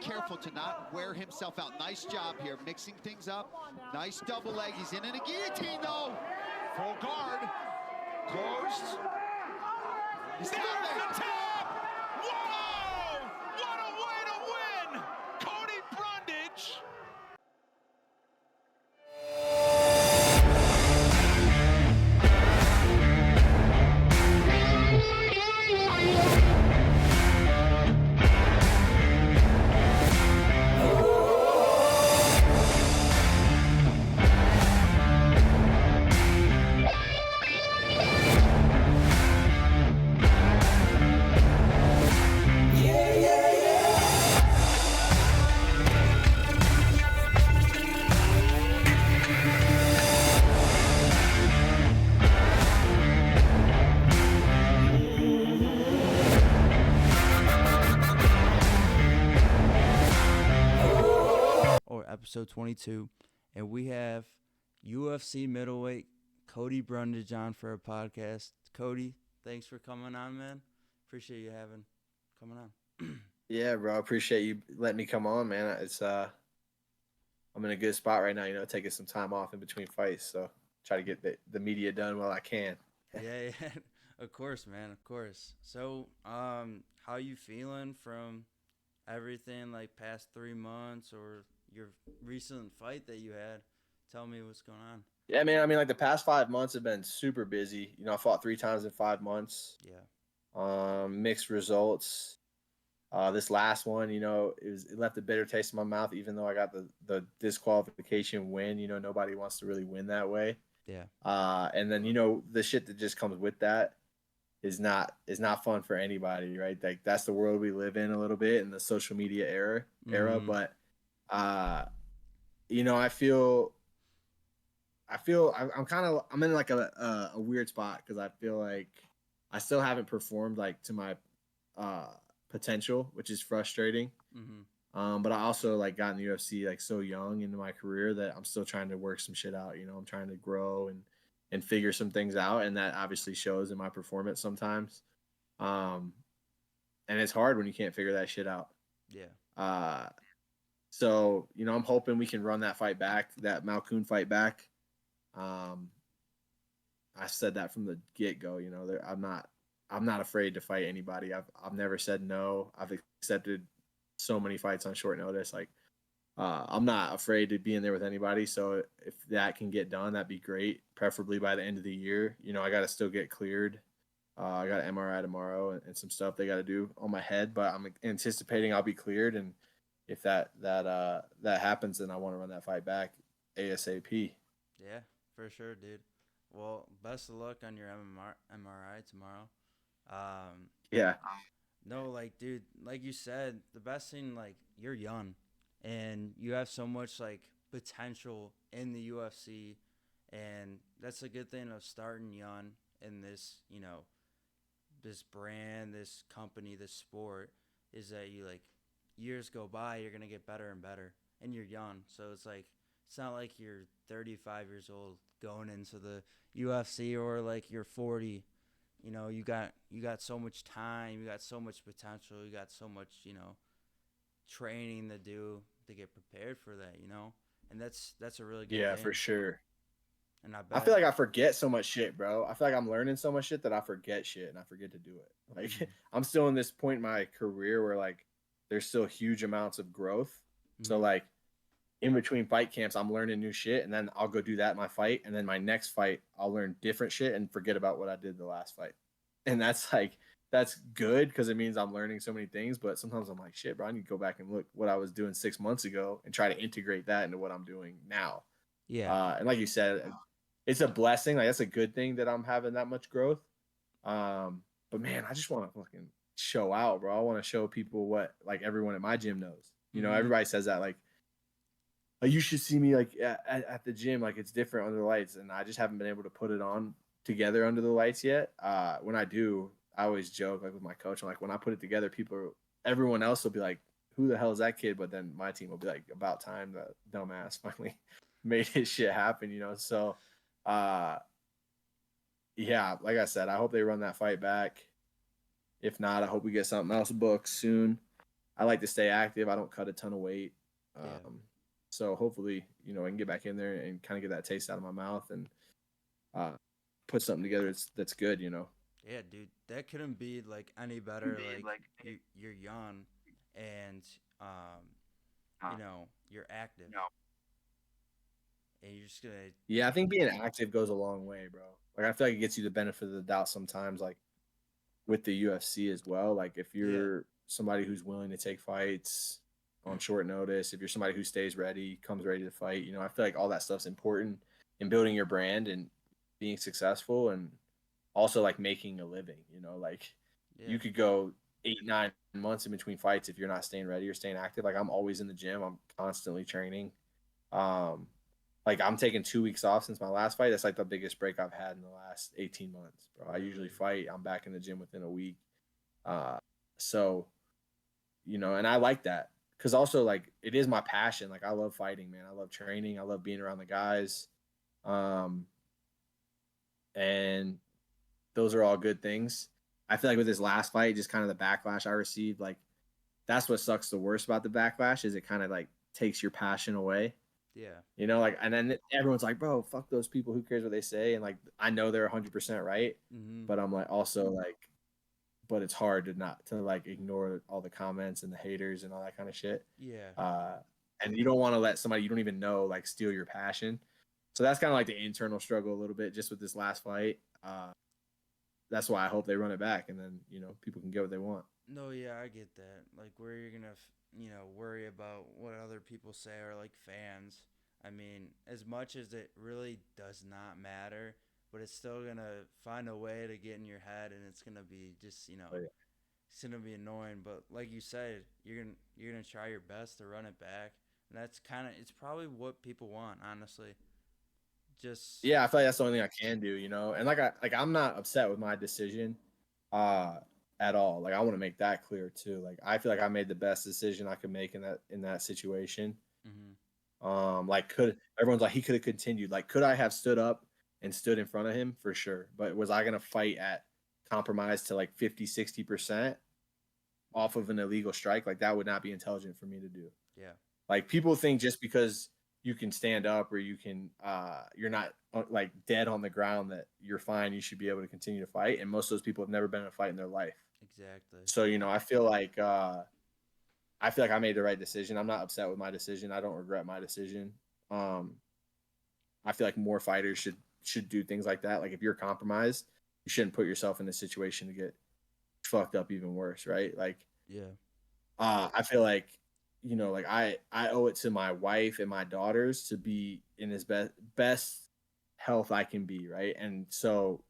careful to not wear himself out. Nice job here, mixing things up. Nice double leg. He's in a guillotine, though. Full guard. Closed. He's There's tapping. the tap! Whoa! What a way to win! Cody Brundage! Episode 22, and we have UFC middleweight Cody Brundage on for a podcast. Cody, thanks for coming on, man. Appreciate you coming on. Yeah, bro. I appreciate you letting me come on, man. It's I'm in a good spot right now, taking some time off in between fights, so try to get the media done while I can. Yeah, of course, man, of course. So, how you feeling from everything like past 3 months or your recent fight that you had? Tell me what's going on. Yeah, man. I mean, like the past 5 months have been super busy. I fought 3 times in 5 months. Yeah. Mixed results. This last one, it left a bitter taste in my mouth, even though I got the disqualification win. Nobody wants to really win that way. Yeah. And then, the shit that just comes with that is not fun for anybody, right? Like that's the world we live in a little bit in the social media era. Mm-hmm. But I'm in like a weird spot because I feel like I still haven't performed like to my potential, which is frustrating. Mm-hmm. But I also like got in the UFC like so young into my career that I'm still trying to work some shit out. I'm trying to grow and figure some things out, and that obviously shows in my performance sometimes. And it's hard when you can't figure that shit out. Yeah. So, I'm hoping we can run that fight back, that Malkoun fight back. I said that from the get-go, I'm not afraid to fight anybody. I've never said no. I've accepted so many fights on short notice. Like, I'm not afraid to be in there with anybody. So if that can get done, that'd be great. Preferably by the end of the year. I got to still get cleared. I got an MRI tomorrow and some stuff they got to do on my head, but I'm anticipating I'll be cleared. And if that happens, then I want to run that fight back ASAP. Yeah, for sure, dude. Well, best of luck on your MRI tomorrow. Yeah. No, like, dude, like you said, the best thing, like, you're young, and you have so much, like, potential in the UFC, and that's a good thing of starting young in this, this brand, this company, this sport, is that you, like, years go by, you're going to get better and better, and you're young, so it's like, it's not like you're 35 years old going into the UFC or, like, you're 40. You got so much time, you got so much potential, you got so much, training to do to get prepared for that, and that's a really good thing. For sure. And I feel like I forget so much shit, bro. I feel like I'm learning so much shit that I forget shit and I forget to do it. Like I'm still in this point in my career where like there's still huge amounts of growth. Mm-hmm. So like in between fight camps, I'm learning new shit, and then I'll go do that in my fight, and then my next fight, I'll learn different shit and forget about what I did the last fight. And that's good because it means I'm learning so many things, but sometimes I'm like, shit, bro, I need to go back and look what I was doing 6 months ago and try to integrate that into what I'm doing now. Yeah. And like you said, it's a blessing. Like that's a good thing that I'm having that much growth. But man, I just want to fucking show out, bro. I want to show people what like everyone at my gym knows. Everybody says that like you should see me like at the gym, like it's different under the lights, and I just haven't been able to put it on together under the lights yet. When I do, I always joke like with my coach. I'm like, when I put it together, everyone else will be like, "Who the hell is that kid?" But then my team will be like, "About time that dumbass finally made his shit happen," So, yeah, like I said, I hope they run that fight back. If not, I hope we get something else booked soon. I like to stay active. I don't cut a ton of weight. Yeah. So hopefully, I can get back in there and kind of get that taste out of my mouth and put something together that's good. Yeah, dude, that couldn't be like any better. Like you're young, and you're active, and you're just gonna. Yeah, I think being active goes a long way, bro. Like I feel like it gets you the benefit of the doubt sometimes, like with the UFC as well. Like if you're somebody who's willing to take fights on short notice, if you're somebody who stays ready, comes ready to fight, I feel like all that stuff's important in building your brand and being successful, and also like making a living. Like you could go 8-9 months in between fights if you're not staying ready or staying active. Like I'm always in the gym. I'm constantly training. Like I'm taking 2 weeks off since my last fight. That's like the biggest break I've had in the last 18 months, bro. I usually fight. I'm back in the gym within a week. So, and I like that because also like it is my passion. Like I love fighting, man. I love training. I love being around the guys. And those are all good things. I feel like with this last fight, just kind of the backlash I received, like that's what sucks the worst about the backlash is it kind of like takes your passion away. Yeah. Like, and then everyone's like, bro, fuck those people. Who cares what they say? And like, I know they're 100% right. But I'm like, also like, but it's hard to like ignore all the comments and the haters and all that kind of shit. Yeah. And you don't want to let somebody you don't even know like steal your passion. So that's kind of like the internal struggle a little bit just with this last fight. That's why I hope they run it back and then, people can get what they want. No, yeah, I get that. Like, where you're gonna, worry about what other people say or like fans. I mean, as much as it really does not matter, but it's still gonna find a way to get in your head, and it's gonna be just, it's gonna be annoying. But like you said, you're gonna try your best to run it back, and it's probably what people want, honestly. Yeah, I feel like that's the only thing I can do, and I'm not upset with my decision at all. Like I want to make that clear too. Like I feel like I made the best decision I could make in that situation. Like everyone's like he could have continued. Like could I have stood up and stood in front of him? For sure. But was I going to fight at compromise to like 50-60% off of an illegal strike? Like that would not be intelligent for me to do. Yeah. Like people think just because you can stand up or you can you're not like dead on the ground that you're fine, you should be able to continue to fight, and most of those people have never been in a fight in their life. Exactly. So I feel like I made the right decision. I'm not upset with my decision. I don't regret my decision. I feel like more fighters should do things like that. Like if you're compromised, you shouldn't put yourself in this situation to get fucked up even worse, right? Like I feel like like I owe it to my wife and my daughters to be in as best health I can be, right? And so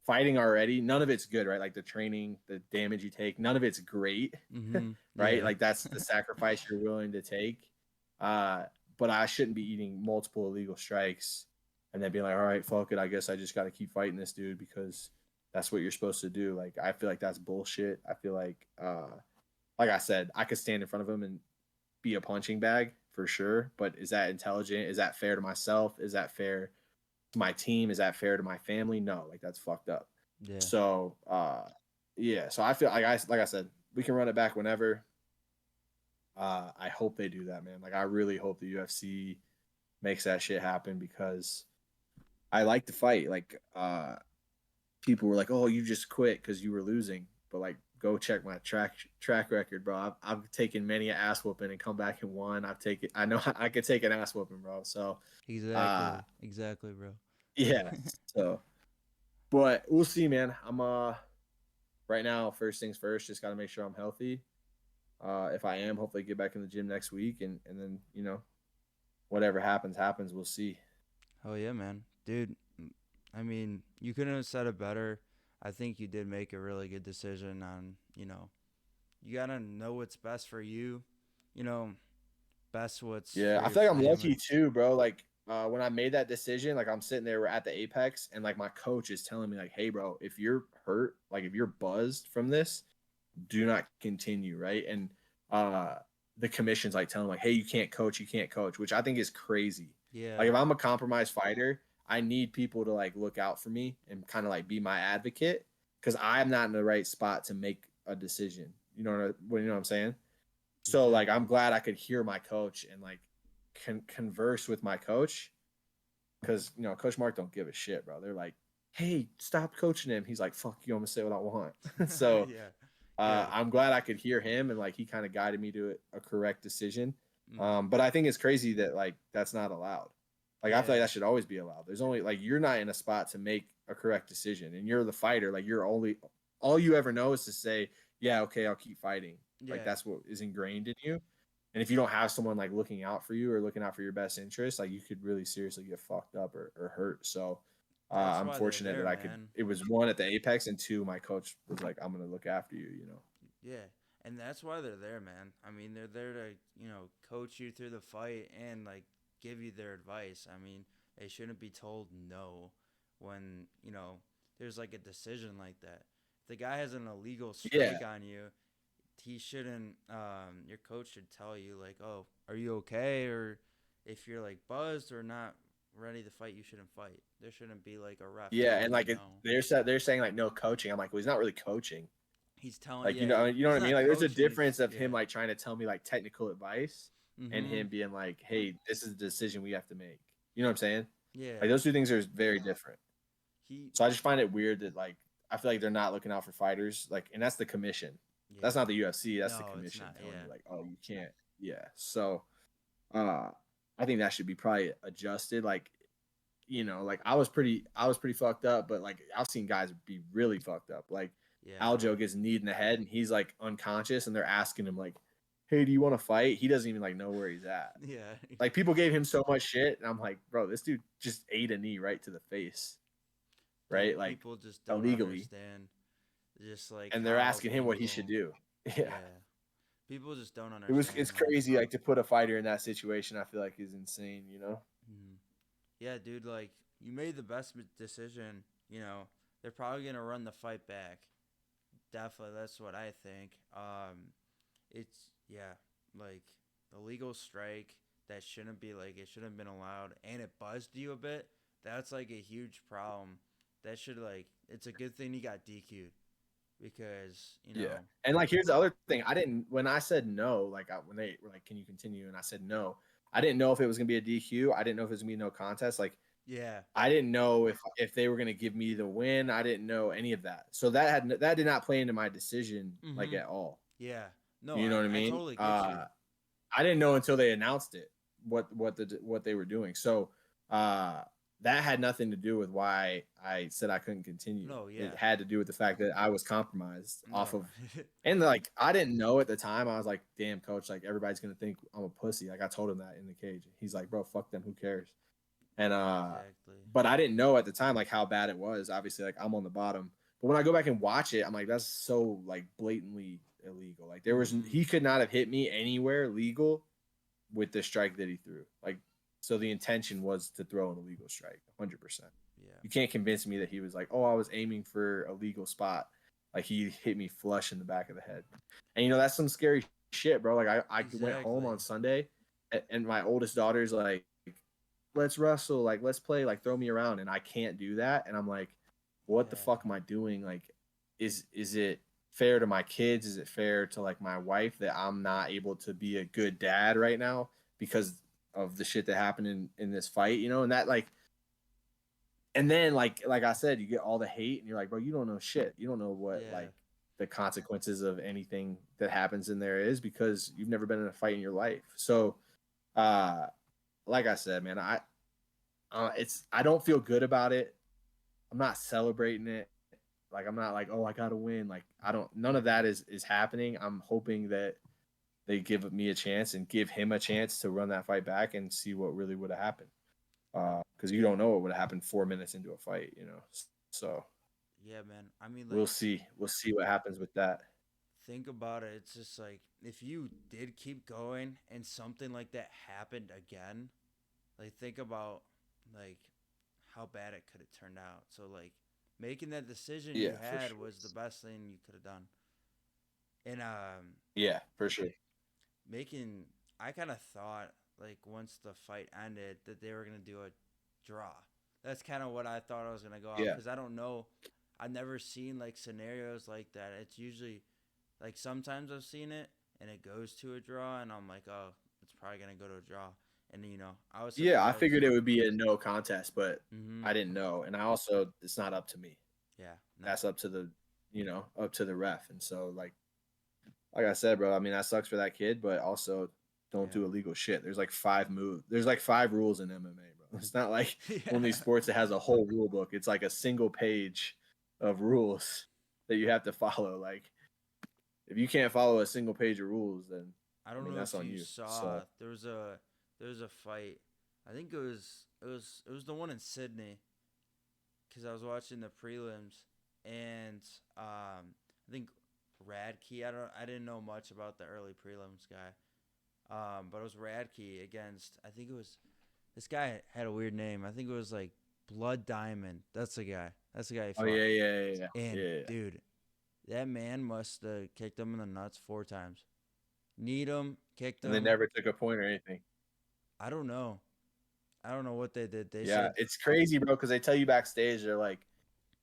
fighting already, none of it's good, right? Like the training, the damage you take, none of it's great, right? Like that's the sacrifice you're willing to take. But I shouldn't be eating multiple illegal strikes and then being like, all right, fuck it. I guess I just got to keep fighting this dude because that's what you're supposed to do. Like, I feel like that's bullshit. I feel like I said, I could stand in front of him and be a punching bag for sure. But is that intelligent? Is that fair to myself? Is that fair to my team? Is that fair to my family? No, like that's fucked up. Yeah. So, so I feel like I said, we can run it back whenever. I hope they do that, man. Like I really hope the UFC makes that shit happen because I like to fight. Like, people were like, "Oh, you just quit because you were losing," but like, go check my track record, bro. I've taken many an ass whooping and come back and won. I know I could take an ass whooping, bro. So exactly, bro. Yeah. So, but we'll see, man. I'm right now. First things first, just got to make sure I'm healthy. If I am, hopefully get back in the gym next week, and then whatever happens. We'll see. Oh yeah, man, dude. I mean, you couldn't have said it better. I think you did make a really good decision on, you got to know what's best for you, best what's Yeah, I feel like I'm lucky too, bro. Like when I made that decision, like I'm sitting there, we're at the Apex, and like my coach is telling me like, hey, bro, if you're hurt, like if you're buzzed from this, do not continue, right? And the commission's like telling him like, hey, you can't coach, which I think is crazy. Yeah. Like if I'm a compromised fighter, I need people to like look out for me and kind of like be my advocate because I'm not in the right spot to make a decision. You know what I'm saying? So like Exactly. I'm glad I could hear my coach and like converse with my coach, because Coach Mark don't give a shit, bro. They're like, hey, stop coaching him. He's like, fuck you, I'm gonna say what I want. So Yeah. Yeah. I'm glad I could hear him, and like he kind of guided me to a correct decision. Mm-hmm. But I think it's crazy that like that's not allowed. Like I feel like Yeah. that should always be allowed. There's only like you're not in a spot to make a correct decision, and you're the fighter. Like you're only all you ever know is to say, yeah, okay, I'll keep fighting. Like Yeah. that's what is ingrained in you. And if you don't have someone like looking out for you or looking out for your best interest, like you could really seriously get fucked up or hurt. So That's I'm why they're fortunate there, that I could. man. It was one at the apex, and two, my coach was like, "I'm gonna look after you." Yeah. And that's why they're there, man. I mean, they're there to, coach you through the fight and like give you their advice. I mean, they shouldn't be told no when, there's like a decision like that. If the guy has an illegal Yeah, strike on you, he shouldn't your coach should tell you like, "Oh, are you okay?" Or if you're like buzzed or not ready to fight, you shouldn't fight. There shouldn't be like a ref yeah, and telling you like no. they're saying like no coaching. I'm like, well, he's not really coaching. He's telling, Like yeah, you know he's what I mean? not Like there's a coaching, difference he's, of him yeah. like trying to tell me like technical advice, and Mhm. him being like, "Hey, this is the decision we have to make." You know what I'm saying? Like Yeah. those two things are very different. He So I just find it weird that like I feel like they're not looking out for fighters. Like, and that's the commission. That's yeah. not the UFC. That's the No, it's commission not. telling Yeah. you like, oh, you can't. Yeah. So uh I think that should be probably adjusted. Like, like I was pretty fucked up, but like I've seen guys be really fucked up. Like Yeah. Aljo gets kneed in the head and he's like unconscious, and they're asking him like, "Hey, do you want to fight?" He doesn't even like know where he's at. Yeah. Like people gave him so much shit, and I'm like, bro, this dude just ate a knee right to the face, right? Dude, Like people just don't illegally, understand just like and they're how asking him what he should people, do. Yeah, yeah. People just don't it's understand like crazy. Like to put a fighter in that situation, I feel like is insane. mhm. Yeah, dude, like you made the best decision, They're probably going to run the fight back. Definitely, that's what I think. It's yeah, like the legal strike that shouldn't be like it shouldn't have been allowed, and it buzzed you a bit. That's like a huge problem. That should like it's a good thing he got DQ'd because Yeah. And like here's the other thing. I didn't when I said no, like when they were like, "Can you continue?" and I said no, I didn't know if it was gonna be a DQ. I didn't know if it was gonna be no contest. Like yeah, I didn't know if they were gonna give me the win. I didn't know any of that. So that did not play into my decision like mm-hmm. at all. Yeah, no, You know what I I mean? totally get you. I didn't know until they announced it what they were doing. So that had nothing to do with why I said I couldn't continue. No, It yeah, had to do with the fact that I was compromised no, off of, and like I didn't know at the time. I was like, "Damn, coach! Like everybody's gonna think I'm a pussy." Like I told him that in the cage. He's like, "Bro, fuck them. Who cares?" And exactly. but I didn't know at the time like how bad it was. Obviously, like I'm on the bottom. But when I go back and watch it, I'm like, that's so like blatantly illegal. Like Mm-hmm. he could not have hit me anywhere legal with the strike that he threw. Like, so the intention was to throw an illegal strike, 100%. Yeah, You can't convince me that he was like, oh, I was aiming for a legal spot. Like he hit me flush in the back of the head. And that's some scary shit, bro. Like I went home exactly. on Sunday, and my oldest daughter's like, let's wrestle, like let's play, like throw me around, and I can't do that. And I'm like, what the Yeah, fuck am I doing? Like, is it fair to my kids? Is it fair to like my wife that I'm not able to be a good dad right now because of the shit that happened in this fight? And that like, and then like I said, you get all the hate, and you're like, bro, you don't know shit. You don't know what yeah, like the consequences of anything that happens in there is because you've never been in a fight in your life. So, like I said, man, I don't feel good about it. I'm not celebrating it. Like I'm not like, oh, I gotta win. Like I don't. None of that is happening. I'm hoping that they give me a chance and give him a chance to run that fight back and see what really would have happened. Because you don't know what would have happened 4 minutes into a fight. So yeah, man. I mean, we'll like see. We'll see what happens with that. think about it. It's just like if you did keep going and something like that happened again, like think about like how bad it could have turned out. So like making that decision you Yeah, for had sure. was the best thing you could have done. And Yeah, for sure. making I kind of thought like once the fight ended that they were going to do a draw. That's kind of what I thought I was going to go off Yeah, cuz I don't know. I've never seen like scenarios like that. It's usually like sometimes I've seen it and it goes to a draw, and I'm like, oh, it's probably gonna go to a draw. And I was Yeah, I surprised. figured it would be a no contest, but Mm-hmm. I didn't know, and I also it's not up to me. Yeah, no, That's up to the up to the ref, and so like I said, bro. I mean, that sucks for that kid, but also don't yeah. do illegal shit. There's like 5 moves. There's like 5 rules in MMA, bro. It's not like one of these sports that has a whole rule book. It's like a single page of rules that you have to follow. Like if you can't follow a single page of rules, then I I don't mean know that's if on you you. saw So there was a fight. I think it was the one in Sydney, because I was watching the prelims, and I think Radke. I didn't know much about the early prelims guy. But it was Radke against, I think it was, this guy had a weird name. I think it was like Blood Diamond. That's the guy. That's the guy he oh fought. yeah. And Yeah. dude, that man must have kicked him in the nuts 4 times. Kneed him, kicked And they him. never took a point or anything. I don't know. I don't know what they did. They Yeah, said, it's crazy, bro, because they tell you backstage, they're like,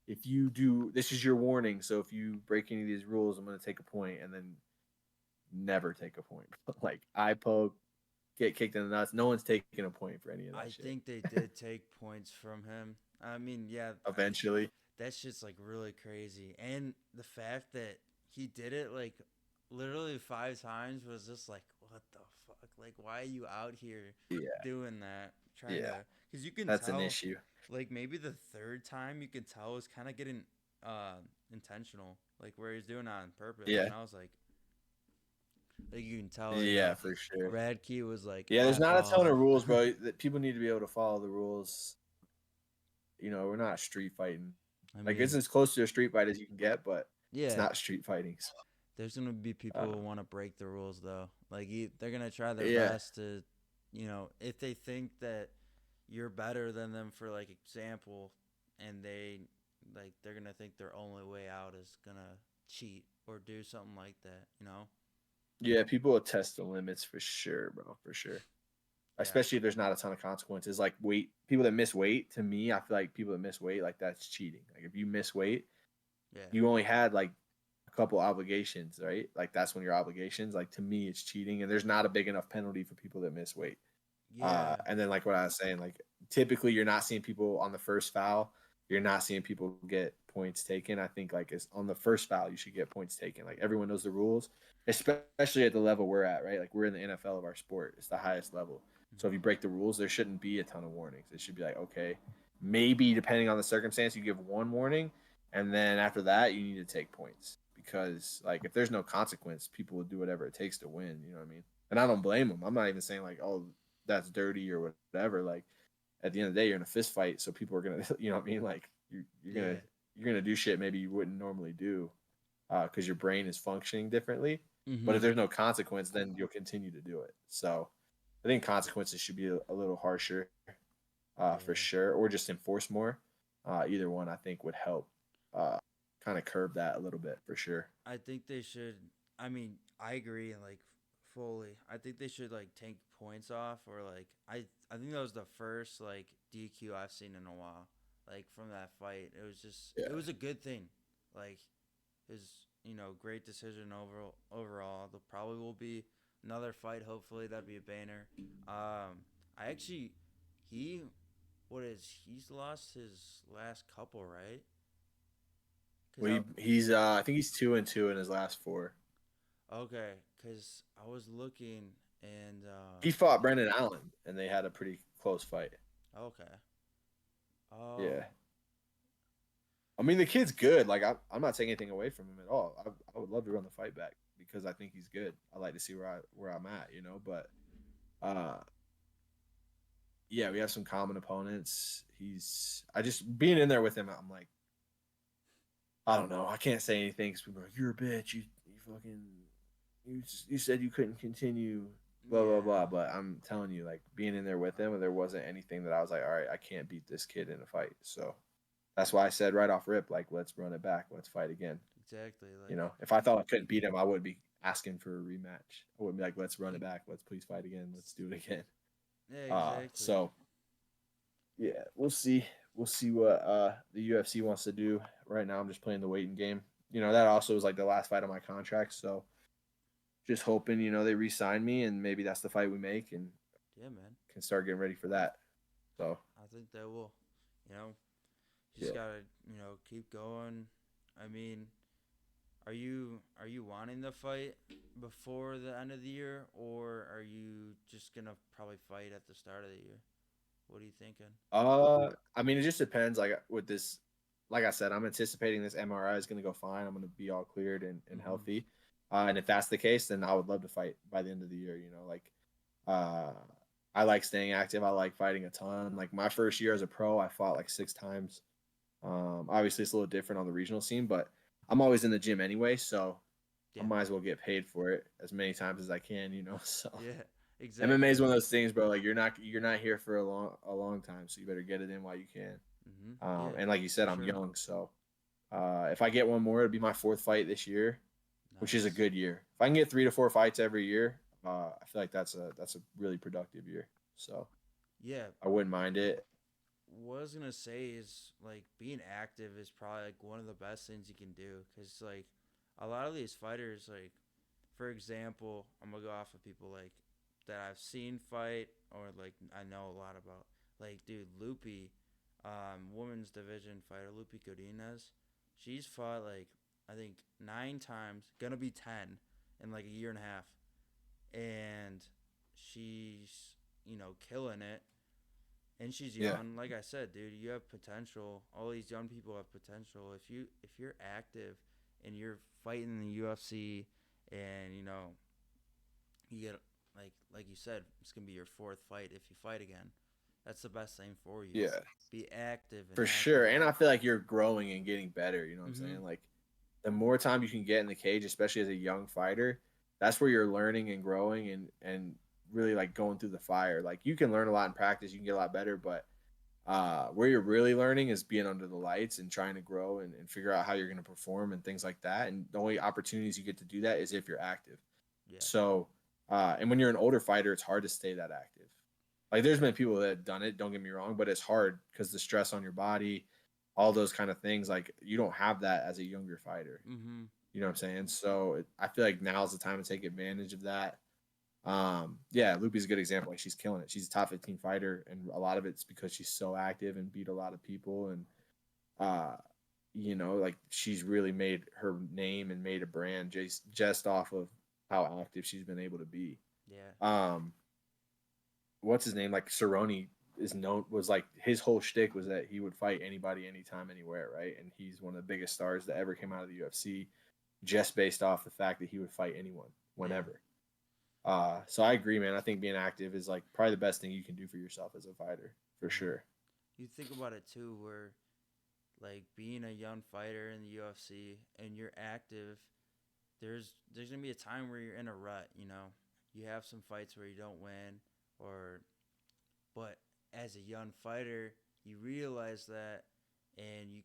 if you do, this is your warning. So if you break any of these rules, I'm going to take a point, and then never take a point. Like, eye poke, get kicked in the nuts. No one's taking a point for any of that I shit. think they did take points from him. I mean, yeah, Eventually. that shit's like really crazy. And the fact that he did it like literally 5 times was just like, what the fuck? Like, why are you out here Yeah. doing that? Trying Yeah. to, because you can That's tell, an issue. like maybe the third time you can tell was kind of getting intentional, like where he's doing it on purpose. Yeah. And I was like you can tell, Yeah, for sure. Radke was like, Yeah, there's not a ton of "Oh." rules, bro. That people need to be able to follow the rules. We're not street fighting. I Like, mean, it's as close to a street fight as you can get, but it's yeah, not street fighting. So, there's gonna be people who want to break the rules though. Like they're gonna try their yeah. best to, if they think that you're better than them, for like example, and they're gonna think their only way out is gonna cheat or do something like that. Yeah, people will test the limits for sure, bro, for sure. Yeah. Especially if there's not a ton of consequences. Like weight, people that miss weight, to me, I feel like people that miss weight, like that's cheating. Like if you miss weight, Yeah. you only had like a couple obligations, right? Like that's when your obligations. Like to me, it's cheating, and there's not a big enough penalty for people that miss weight. Yeah. And then like what I was saying, like typically you're not seeing people on the first foul. You're not seeing people get points taken. I think like it's on the first foul you should get points taken. Like everyone knows the rules, especially at the level we're at, right? Like we're in the NFL of our sport. It's the highest level. So if you break the rules, there shouldn't be a ton of warnings. It should be like, okay, maybe depending on the circumstance, you give one warning, and then after that, you need to take points because like if there's no consequence, people will do whatever it takes to win. You know what I mean? And I don't blame them. I'm not even saying like, oh, that's dirty or whatever. Like at the end of the day, you're in a fist fight, so people are gonna, you know what I mean? Like you're gonna do shit maybe you wouldn't normally do, because your brain is functioning differently. Mm-hmm. But if there's no consequence, then you'll continue to do it. So I think consequences should be a little harsher, for sure, or just enforce more. Either one I think would help, kind of curb that a little bit for sure. I think they should. I mean, I agree, like fully. I think they should like take points off, or like I think that was the first like DQ I've seen in a while. Like from that fight, it was just it was a good thing. Like it was great decision overall. There probably will be another fight. Hopefully that'd be a banner. I actually he's lost his last couple, right? Well, he's I think he's 2-2 in his last 4. Okay, because I was looking and He fought Brendan Allen, and they had a pretty close fight. okay. Oh. Yeah. I mean, the kid's good. Like, I'm not taking anything away from him at all. I would love to run the fight back because I think he's good. I like to see where I'm at, But, yeah, we have some common opponents. I just being in there with him. I'm like, I don't know. I can't say anything because people are like, you're a bitch. You fucking, you said you couldn't continue. Blah blah blah. But I'm telling you, like being in there with him, there wasn't anything that I was like, all right, I can't beat this kid in a fight. So that's why I said right off rip, like, let's run it back. Let's fight again. Exactly. Like, If I thought I couldn't beat him, I would be asking for a rematch. I wouldn't be like, let's run it back. Let's please fight again. Let's do it again. Yeah, exactly. So yeah, we'll see. We'll see what the UFC wants to do. Right now, I'm just playing the waiting game. That also was like the last fight of my contract. So just hoping, they re-sign me and maybe that's the fight we make and Yeah, man. can start getting ready for that. So I think they will. You know, you just yeah. gotta, keep going. I mean, are you wanting the fight before the end of the year, or are you just gonna probably fight at the start of the year? What are you thinking? I mean, it just depends. Like with this, like I said, I'm anticipating this MRI is going to go fine. I'm going to be all cleared and Mm-hmm. healthy. And if that's the case, then I would love to fight by the end of the year. Uh, I like staying active. I like fighting a ton. Like my first year as a pro, I fought like 6 times. Obviously, it's a little different on the regional scene, but I'm always in the gym anyway, so I Yeah. might as well get paid for it as many times as I can. So Yeah. MMA Exactly. is one of those things, bro. Like you're not here for a long time, so you better get it in while you can. Mm-hmm. Yeah. And like you For said, I'm sure. young, so if I get one more, it'll be my 4th fight this year, which is a Nice. good year. If I can get 3 to 4 fights every year, I feel like that's a really productive year. So Yeah. I wouldn't mind it. What I was gonna say is like being active is probably like one of the best things you can do because like a lot of these fighters like for example I'm gonna go off of people like that I've seen fight or like I know a lot about like dude Lupi, women's division fighter Lupi Godinez, she's fought like I think 9 times, gonna be 10 in like a year and a half, and she's killing it, and she's Yeah, young. Like I said, dude, you have potential. All these young people have potential. If you're active and you're fighting in the UFC, and you get like you said, it's gonna be your 4th fight if you fight again. That's the best thing for you. yeah, Be active and for sure. active. And I feel like you're growing and getting better. You know what I'm Mhm. saying? Like the more time you can get in the cage, especially as a young fighter, that's where you're learning and growing and really like going through the fire. Like you can learn a lot in practice, you can get a lot better, but where you're really learning is being under the lights and trying to grow and figure out how you're going to perform and things like that. And the only opportunities you get to do that is if you're active. Yeah. So, and when you're an older fighter, it's hard to stay that active. Like there's been people that have done it, don't get me wrong, but it's hard because the stress on your body, all those kind of things, like you don't have that as a younger fighter. Mhm. You know what I'm saying? So I feel like now's the time to take advantage of that. Yeah, Lupi's a good example. Like she's killing it. She's a top 15 fighter, and a lot of it's because she's so active and beat a lot of people. And uh, like she's really made her name and made a brand just off of how active she's been able to be. Yeah. Um, what's his name? Like Cerrone was like his whole shtick was that he would fight anybody, anytime, anywhere, right? And he's one of the biggest stars that ever came out of the UFC, just based off the fact that he would fight anyone, Yeah. whenever. So I agree, man. I think being active is like probably the best thing you can do for yourself as a fighter, for Mhm. sure. You think about it too, where like being a young fighter in the UFC and you're active, there's gonna be a time where you're in a rut. You have some fights where you don't win, or but as a young fighter, you realize that, and you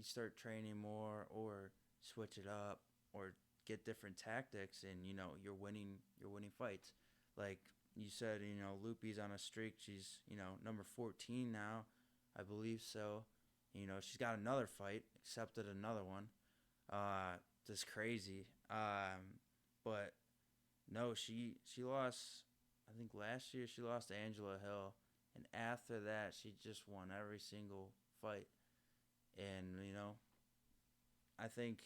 start training more, or switch it up, or get different tactics, and you're winning fights. Like you said, Lupi's on a streak. She's number 14 now, I believe so. She's got another fight, accepted another one. Just crazy. But no, she lost. I think last year she lost to Angela Hill, and after that she just won every single fight. And I think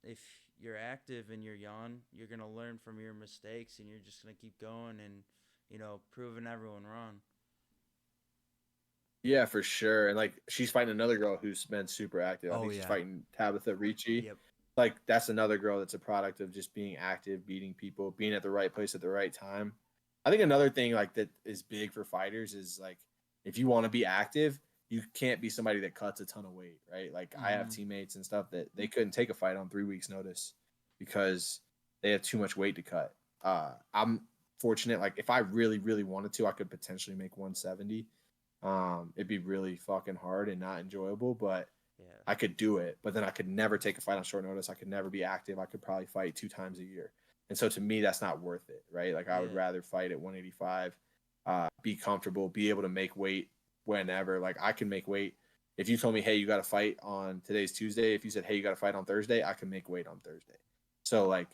if you're active and you're young, you're gonna learn from your mistakes, and you're just gonna keep going and proving everyone wrong. Yeah, for sure. And like she's fighting another girl who's been super active. I Oh think she's yeah. fighting Tabitha Ricci. Yep. Like that's another girl that's a product of just being active, beating people, being at the right place at the right time. I think another thing like that is big for fighters is like if you want to be active, you can't be somebody that cuts a ton of weight, right? Like I have Mhm. teammates and stuff that they couldn't take a fight on 3 weeks notice because they have too much weight to cut. I'm fortunate. Like if I really, really wanted to, I could potentially make 170. It'd be really fucking hard and not enjoyable, but Yeah. I could do it. But then I could never take a fight on short notice. I could never be active. I could probably fight 2 times a year. And so to me, that's not worth it, right? Like I would Yeah. rather fight at 185, be comfortable, be able to make weight whenever. Like I can make weight. If you told me, hey, you got to fight on today's Tuesday, if you said, hey, you got to fight on Thursday, I can make weight on Thursday. So like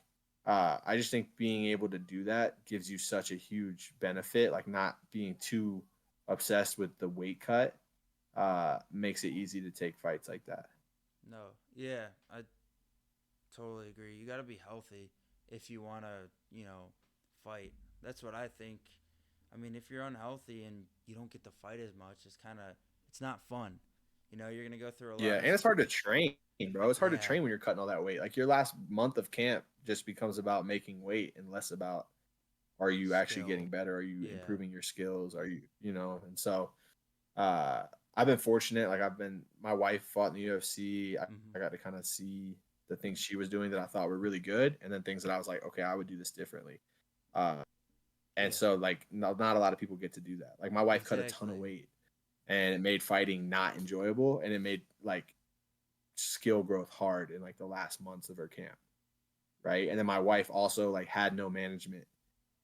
I just think being able to do that gives you such a huge benefit. Like not being too obsessed with the weight cut makes it easy to take fights like that. No, yeah, I totally agree. You got to be healthy if you want to, fight. That's what I think. I mean, if you're unhealthy and you don't get to fight as much, it's not fun. You're gonna go through a Yeah, lot and of it's hard to train, bro. It's hard to yeah, train when you're cutting all that weight. Like your last month of camp just becomes about making weight and less about are you actually getting skill. better? Are you Yeah. improving your skills? Are you, and so uh I've been fortunate. Like my wife fought in the UFC. Hmm. I got to kind of see the things she was doing that I thought were really good, and then things that I was like, okay, I would do this differently. Uh, and Yeah. so like not a lot of people get to do that. Like my wife cut a ton of Exactly. weight, and it made fighting not enjoyable, and it made like skill growth hard in like the last months of her camp, right? And then my wife also like had no management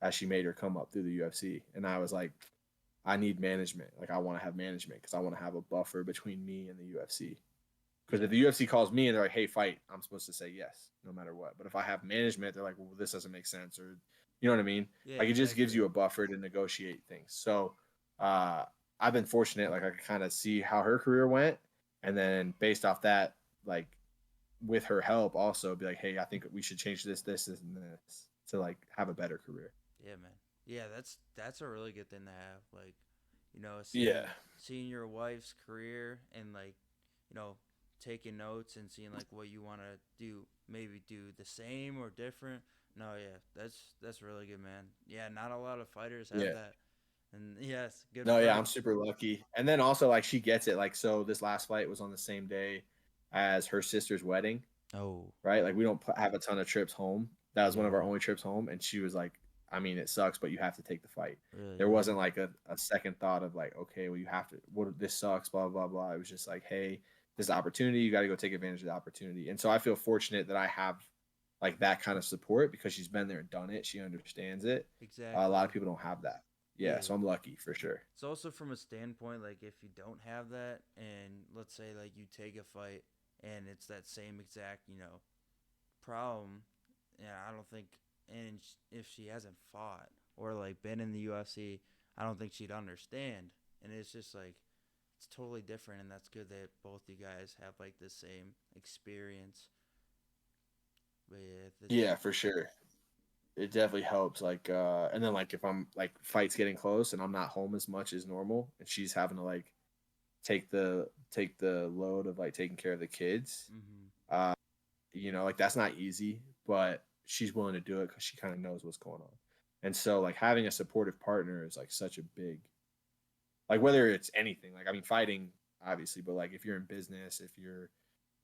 as she made her come up through the UFC, and I was like, I need management. Like I want to have management because I want to have a buffer between me and the UFC. Because if Yeah. the UFC calls me and they're like, "Hey, fight," I'm supposed to say yes, no matter what. But if I have management, they're like, "Well, this doesn't make sense," or you know what I mean? Yeah. Like it just gives Exactly. you a buffer to negotiate things. So uh, I've been fortunate. Like I could kind of see how her career went, and then based off that, like with her help, also be like, "Hey, I think we should change this, and this to like have a better career." Yeah, man. Yeah, that's a really good thing to have. Like, Yeah. seeing your wife's career and like, you know, taking notes and seeing like what you want to do, maybe do the same or different. No, yeah, that's really good, man. Yeah, not a lot of fighters have Yeah. that. And yes, good No, for yeah, I'm them. super lucky. And then also like she gets it. Like so this last fight was on the same day as her sister's wedding, Oh, right? Like we don't have a ton of trips home. That was one of our yeah, only trips home, and she was like, I mean, it sucks, but you have to take the fight. really, There yeah, wasn't like a second thought of like, okay, well you have to what this sucks, blah blah blah. It was just like, hey, this is an opportunity, you got to go take advantage of the opportunity. And so I feel fortunate that I have like that kind of support because she's been there and done it. She understands it. A lot of exactly. people don't have that. Yeah, Yeah, so I'm lucky for sure. it's also from a standpoint like if you don't have that, and let's say like you take a fight and it's that same exact problem. Yeah, I don't think, and if she hasn't fought or like been in the UFC, I don't think she'd understand. And it's just like it's totally different, and that's good that both you guys have like the same experience. But yeah, Yeah, for sure. It definitely helps. Like, and then like if I'm like fights getting close and I'm not home as much as normal, and she's having to like take the load of like taking care of the kids, mm-hmm. uh, like that's not easy, but she's willing to do it because she kind of knows what's going on. And so like having a supportive partner is like such a big, like whether it's anything, like I mean fighting obviously, but like if you're in business, if you're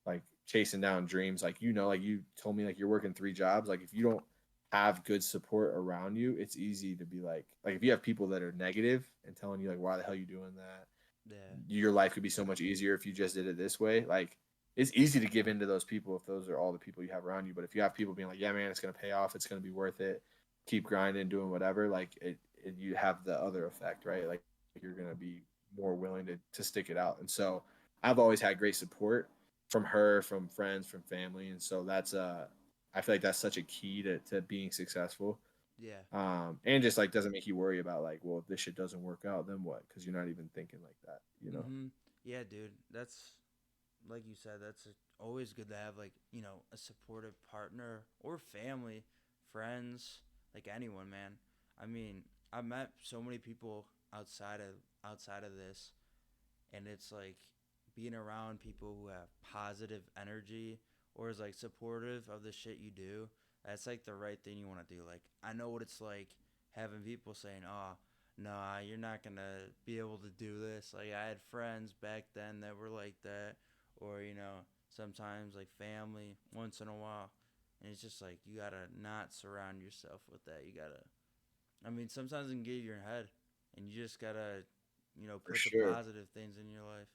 like chasing down dreams, like like you told me like you're working 3 jobs, like if you don't have good support around you, it's easy to be like if you have people that are negative and telling you like why the hell are you doing that, Yeah, your life could be so much easier if you just did it this way. Like it's easy to give in to those people if those are all the people you have around you. But if you have people being like, yeah, man, it's gonna pay off, it's gonna be worth it, keep grinding, doing whatever, like you have the other effect, right? Like you're gonna be more willing to stick it out. And so I've always had great support from her, from friends, from family, and so that's I feel like that's such a key to being successful. yeah. And just like doesn't make you worry about like, well, if this shit doesn't work out, then what? Because you're not even thinking like that. Mm-hmm. Yeah, dude. That's like you said. That's always good to have like a supportive partner or family, friends, like anyone, man. I mean, I've met so many people outside of this, and it's like being around people who have positive energy or is like supportive of the shit you do. That's like the right thing you want to do. Like I know what it's like having people saying, "Oh, nah, you're not gonna be able to do this." Like I had friends back then that were like that, or sometimes like family once in a while, and it's just like you gotta not surround yourself with that. You gotta. I mean, sometimes it can get in your head, and you just gotta, For put the sure. positive things in your life.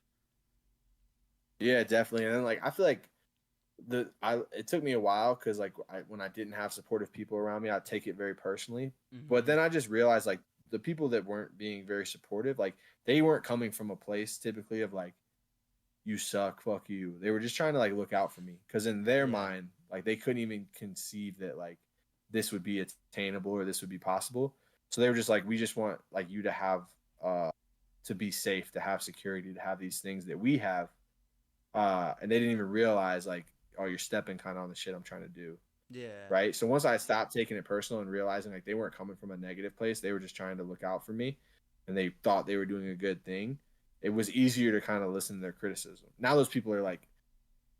Yeah, definitely. And then like I feel like it took me a while because like when I didn't have supportive people around me, I'd take it very personally. But Mm-hmm. then I just realized like the people that weren't being very supportive, like they weren't coming from a place typically of like you suck, fuck you. They were just trying to like look out for me because in their Yeah. mind, like they couldn't even conceive that like this would be attainable or this would be possible. So they were just like, we just want like you to have to be safe, to have security, to have these things that we have. And they didn't even realize like, oh, you're stepping kind of on the shit I'm trying to do. Yeah. Right. So once I stopped taking it personal and realizing like they weren't coming from a negative place, they were just trying to look out for me and they thought they were doing a good thing, it was easier to kind of listen to their criticism. Now those people are like,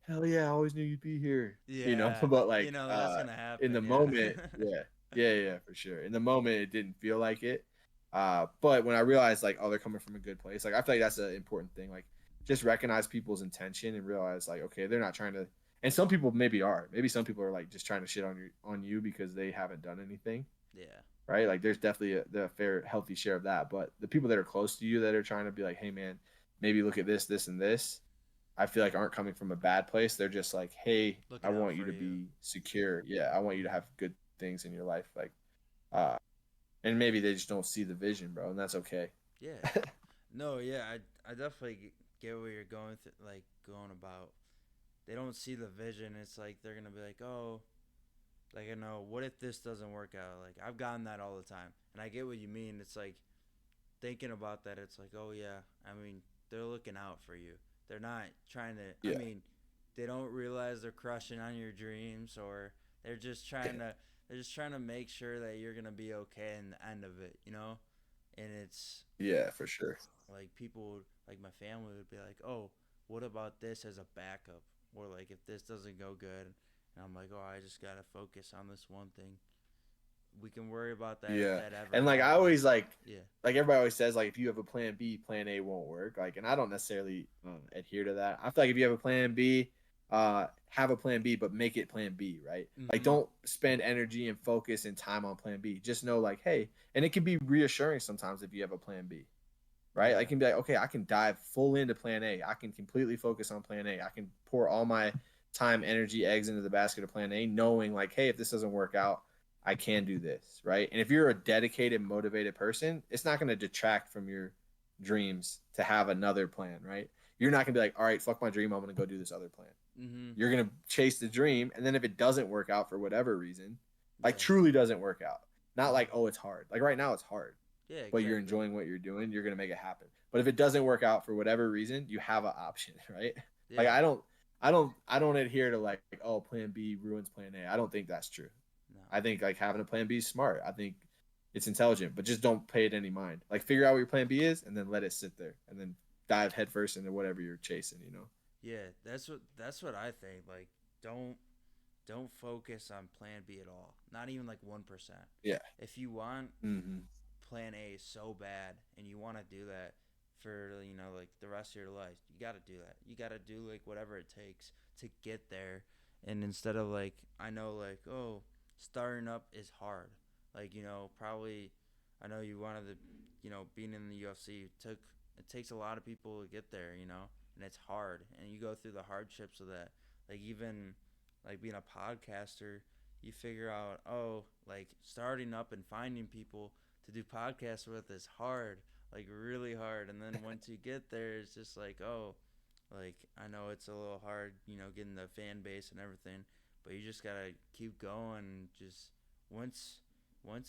hell yeah, I always knew you'd be here. Yeah. You know, but like that's gonna happen. in the moment, yeah, for sure. In the moment it didn't feel like it. But when I realized like, oh, they're coming from a good place, like I feel like that's an important thing. Like just recognize people's intention and realize like, okay, they're not trying to. And some people maybe are. Maybe some people are like just trying to shit on you because they haven't done anything. Yeah. Right. Like there's definitely a fair, healthy share of that. But the people that are close to you that are trying to be like, hey man, maybe look at this, this, and this, I feel like aren't coming from a bad place. They're just like, hey, I want you to be secure. Yeah, I want you to have good things in your life. Like, and maybe they just don't see the vision, bro, and that's okay. Yeah. No, yeah, I definitely get where you're going about. They don't see the vision. It's like they're gonna be like, oh, like, what if this doesn't work out? Like I've gotten that all the time, and I get what you mean. It's like thinking about that. It's like, oh yeah, I mean, they're looking out for you. They're not trying to. Yeah. I mean, they don't realize they're crushing on your dreams, or they're just trying to. They're just trying to make sure that you're gonna be okay in the end of it, And it's for sure. Like people, like my family would be like, oh, what about this as a backup? Or like if this doesn't go good, and I'm like, oh, I just gotta focus on this one thing. We can worry about that. Yeah, if that ever and like happens. I always like everybody always says like if you have a plan B, plan A won't work. Like, and I don't necessarily adhere to that. I feel like if you have a plan B, have a plan B, but make it plan B, right? Mm-hmm. Like don't spend energy and focus and time on plan B. Just know like, hey, and it can be reassuring sometimes if you have a plan B. Right? I can be like, okay, I can dive full into plan A. I can completely focus on plan A. I can pour all my time, energy, eggs into the basket of plan A, knowing like, hey, if this doesn't work out, I can do this, right? And if you're a dedicated, motivated person, it's not going to detract from your dreams to have another plan, right? You're not going to be like, all right, fuck my dream. I'm going to go do this other plan. Mm-hmm. You're going to chase the dream. And then if it doesn't work out for whatever reason, like truly doesn't work out, not like, oh, it's hard. Like right now it's hard. Yeah, exactly. But you're enjoying what you're doing, you're going to make it happen. But if it doesn't work out for whatever reason, you have an option, right? Yeah. Like I don't adhere to like, oh, plan B ruins plan A. I don't think that's true. No. I think like having a plan B is smart. I think it's intelligent, but just don't pay it any mind. Like figure out what your plan B is and then let it sit there and then dive headfirst into whatever you're chasing, Yeah, that's what I think. Like don't focus on plan B at all. Not even like 1%. Yeah. If you want plan A so bad and you want to do that for like the rest of your life, you got to do that. You got to do like whatever it takes to get there. And instead of like, I know like, oh, starting up is hard. Like, probably I know you wanted to, being in the UFC, it takes a lot of people to get there, and it's hard, and you go through the hardships of that. Like even like being a podcaster, you figure out, oh, like starting up and finding people to do podcasts with is hard, like really hard. And then once you get there, it's just like, oh, like I know it's a little hard, getting the fan base and everything, but you just gotta keep going. Just once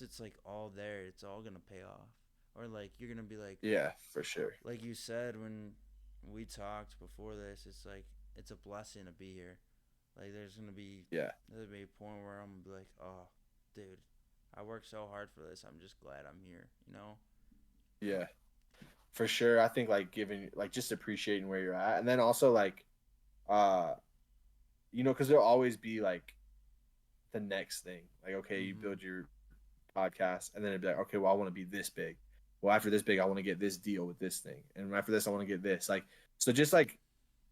it's like all there, it's all gonna pay off. Or like you're gonna be like, yeah, for sure. Like you said when we talked before this, it's like it's a blessing to be here. Like there's gonna be a point where I'm gonna be like, oh, dude, I worked so hard for this. I'm just glad I'm here, Yeah, for sure. I think like just appreciating where you're at, and then also like, because there'll always be like the next thing. Like, okay, you build your podcast, and then it'd be like, okay, well, I want to be this big. Well, after this big, I want to get this deal with this thing, and after this, I want to get this. Like, so just like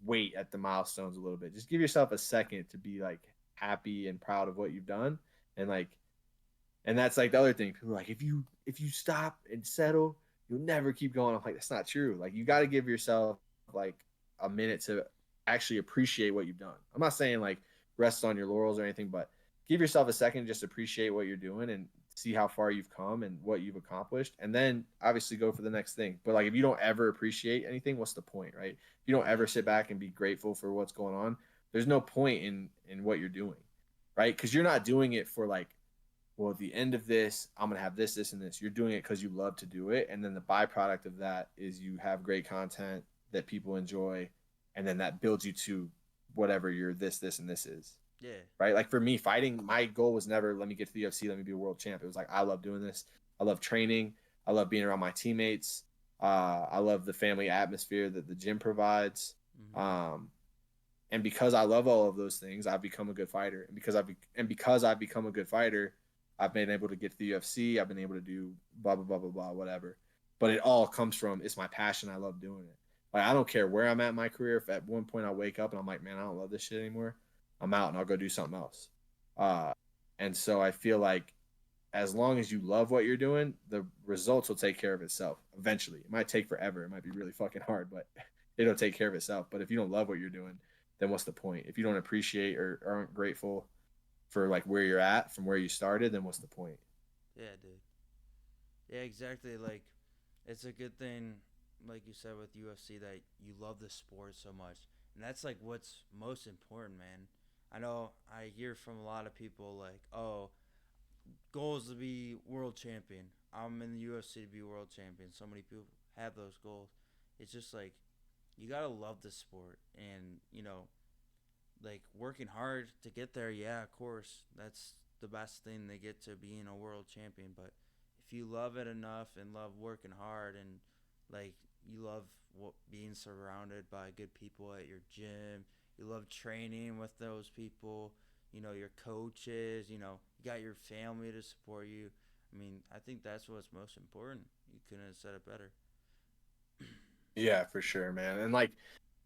wait at the milestones a little bit. Just give yourself a second to be like happy and proud of what you've done, and like. And that's like the other thing. People are like, if you stop and settle, you'll never keep going. I'm like, that's not true. Like you got to give yourself like a minute to actually appreciate what you've done. I'm not saying like rest on your laurels or anything, but give yourself a second to just appreciate what you're doing and see how far you've come and what you've accomplished. And then obviously go for the next thing. But like if you don't ever appreciate anything, what's the point, right? If you don't ever sit back and be grateful for what's going on, there's no point in what you're doing, right? Because you're not doing it for like well, at the end of this, I'm going to have this, this, and this. You're doing it because you love to do it. And then the byproduct of that is you have great content that people enjoy. And then that builds you to whatever your this, this, and this is. Yeah. Right? Like for me, fighting, my goal was never let me get to the UFC, let me be a world champ. It was like, I love doing this. I love training. I love being around my teammates. I love the family atmosphere that the gym provides. Mm-hmm. And because I love all of those things, I've become a good fighter. And because I've become a good fighter, I've been able to get to the UFC. I've been able to do blah, blah, blah, blah, blah, whatever. But it all comes from, it's my passion. I love doing it. Like, I don't care where I'm at in my career. If at one point I wake up and I'm like, man, I don't love this shit anymore, I'm out and I'll go do something else. And so I feel like as long as you love what you're doing, the results will take care of itself eventually. It might take forever. It might be really fucking hard, but it'll take care of itself. But if you don't love what you're doing, then what's the point? If you don't appreciate or aren't grateful for like where you're at from where you started, then what's the point? Yeah, dude. Yeah, exactly. Like, it's a good thing, like you said with UFC, that you love the sport so much, and that's like what's most important, man. I know I hear from a lot of people like, oh, goals to be world champion. I'm in the UFC to be world champion. So many people have those goals. It's just like you gotta love the sport, and like working hard to get there. Yeah, of course, that's the best thing to get to being a world champion. But if you love it enough and love working hard, and like you love being surrounded by good people at your gym, you love training with those people, your coaches, you got your family to support you. I mean, I think that's what's most important. You couldn't have said it better. Yeah, for sure, man. And like,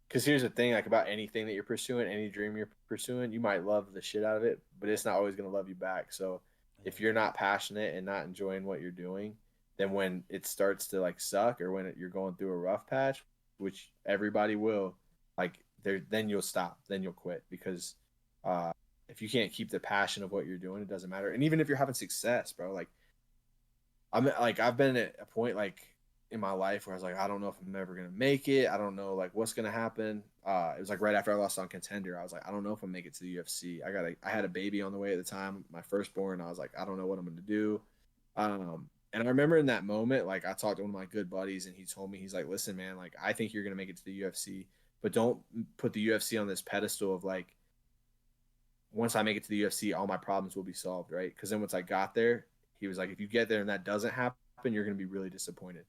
because here's the thing, like about anything that you're pursuing, any dream you're pursuing, you might love the shit out of it, but it's not always going to love you back. So Yeah. if you're not passionate and not enjoying what you're doing, then when it starts to like suck or when you're going through a rough patch, which everybody will, like then you'll stop, then you'll quit because uh, if you can't keep the passion of what you're doing, it doesn't matter. And even if you're having success, bro, like I've been at a point like in my life where I was like, I don't know if I'm ever gonna make it. I don't know like what's gonna happen. It was like right after I lost on Contender, I was like, I don't know if I'm make it to the UFC. I had a baby on the way at the time, my firstborn. I was like, I don't know what I'm gonna do. And I remember in that moment, like I talked to one of my good buddies, and he told me, he's like, listen, man, like I think you're gonna make it to the UFC, but don't put the UFC on this pedestal of like, once I make it to the UFC, all my problems will be solved, right? Because then once I got there, he was like, if you get there and that doesn't happen, you're gonna be really disappointed.